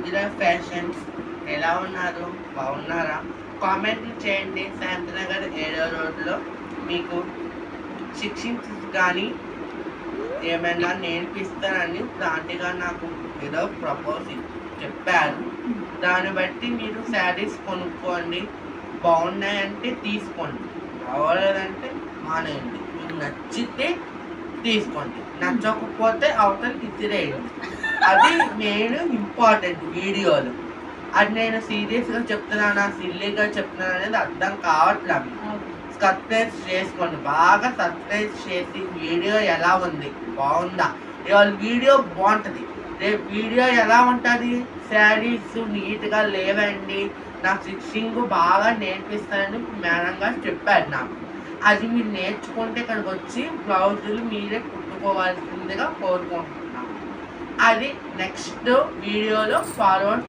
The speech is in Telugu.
మంజుల ఫ్యాషన్స్ ఎలా ఉన్నారు? బాగున్నారా? కామెంట్లు చేయండి. శాంతినగర్ 7వ రోడ్లో మీకు శిక్షించి కానీ ఏమైనా నేర్పిస్తానని ఆంటీ గారు నాకు ఏదో ప్రపోజ్ చెప్పారు. దాన్ని బట్టి మీరు శారీస్ కొనుక్కోండి. బాగున్నాయంటే తీసుకోండి, బాగోలేదంటే మానేయండి. మీకు నచ్చితే తీసుకోండి, నచ్చకపోతే అవతల ఇచ్చిరేయండి. అది మెయిన్ ఇంపార్టెంట్ వీడియోలో. అది నేను సీరియస్గా చెప్తున్నానా సిల్లీగా చెప్తున్నాను అనేది అర్థం కావట్లేదు. సబ్స్క్రైబ్ చేసుకోండి, బాగా సబ్స్క్రైబ్ చేసి వీడియో ఎలా ఉంది, బాగుందా? ఇవాళ వీడియో బాగుంటుంది, రేపు వీడియో ఎలా ఉంటుంది? శారీస్ నీట్గా లేవండి, నాకు స్టిచ్చింగ్ బాగా నేర్పిస్తానని మేడం గారు చెప్పారు నాకు. అది మీరు నేర్చుకుంటే ఇక్కడికి వచ్చి బ్లౌజులు మీరే కుట్టుకోవాల్సిందిగా కోరుకుంటున్నాను. అది నెక్స్ట్ వీడియోలో ఫార్వర్డ్